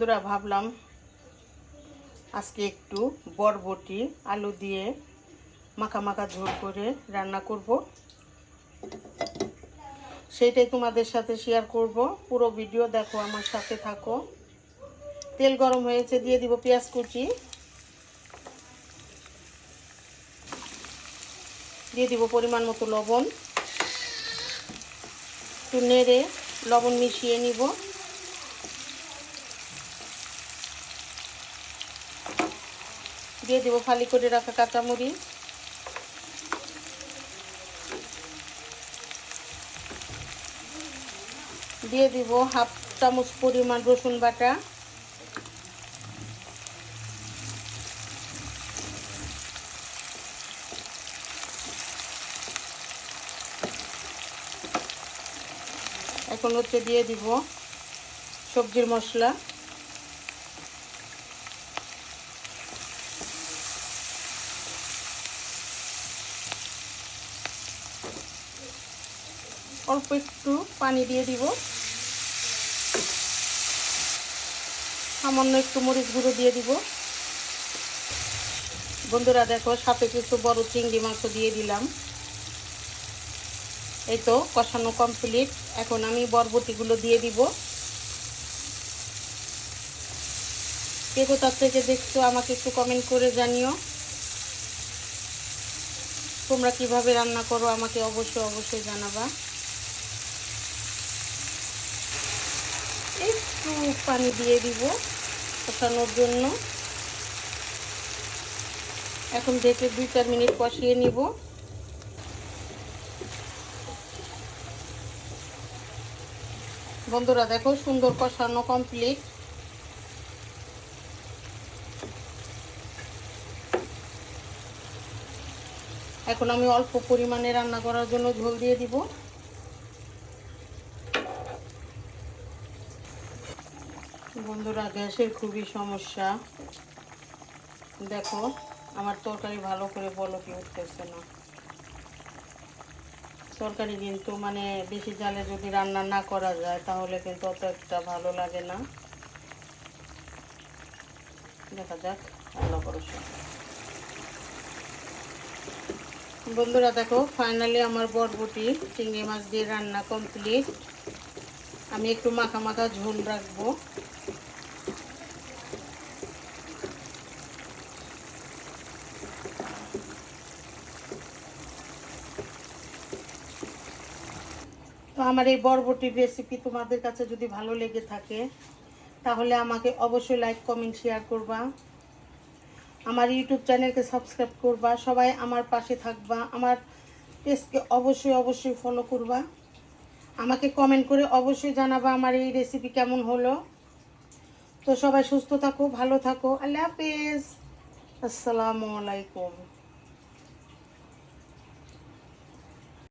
তোরা ভাবলাম আজকে একটু বরবটি আলু দিয়ে মাখা মাখা ঝোল করে রান্না করব, সেইটাই তোমাদের সাথে শেয়ার করব। পুরো ভিডিও দেখো, আমার সাথে থাকো। তেল গরম হয়েছে, দিয়ে দিব পেঁয়াজ কুচি, দিয়ে দিব পরিমাণ মতো লবণ, একটু নেড়ে লবণ মিশিয়ে নিব। দিয়ে দিব ফালি করে রাখা কাঁচামরিচ, দিয়ে দিব হাফ চামচ পরিমাণ রসুন বাটা, এখন দিয়ে দিব সবজির মশলা, অল্প একটু পানি দিয়ে দিব, সামান্য একটু মরিচ গুঁড়ো দিয়ে দিব। বন্ধুরা দেখো, সাথে কিছু বড় চিংড়ি মাছ দিয়ে দিলাম। এই তো কষানো কমপ্লিট। এখন আমি বরবটিগুলো দিয়ে দিব। কে কোথা থেকে দেখছো আমাকে একটু কমেন্ট করে জানিও। তোমরা কিভাবে রান্না করো আমাকে অবশ্যই জানাবা। একটু পানি দিয়ে দিব কষানোর জন্য। এখন ঢেকে 2-4 মিনিট কষিয়ে নিব। বন্ধুরা দেখো, সুন্দর কষানো কমপ্লিট। এখন আমি অল্প পরিমাণে রান্না করার জন্য ঝোল দিয়ে দিব। বন্ধুরা গ্যাসের খুবই সমস্যা। দেখো আমার তরকারি ভালো করে বলকে উঠতেছে না। তরকারি কিন্তু বেশি জালে যদি রান্না না করা যায় তাহলে কিন্তু অত একটা ভালো লাগে না। দেখা যাক, আল্লাহ ভরসা। বন্ধুরা দেখো, ফাইনালি আমার বরবটি চিংড়ি মাছ দিয়ে রান্না কমপ্লিট। আমি একটু মাখা মাখা ঝোল রাখবো। তো আমার এই বরবটির রেসিপি তোমাদের কাছে যদি ভালো লেগে থাকে তাহলে আমাকে অবশ্যই লাইক কমেন্ট শেয়ার করবা। আমার ইউটিউব চ্যানেলকে সাবস্ক্রাইব করবা। সবাই আমার পাশে থাকবা। আমার পেজকে অবশ্যই ফলো করবা। আমাকে কমেন্ট করে অবশ্যই জানাবা আমার এই রেসিপি কেমন হলো। তো সবাই সুস্থ থাকো, ভালো থাকো। আল্লাহ হাফেজ, আসসালামু আলাইকুম।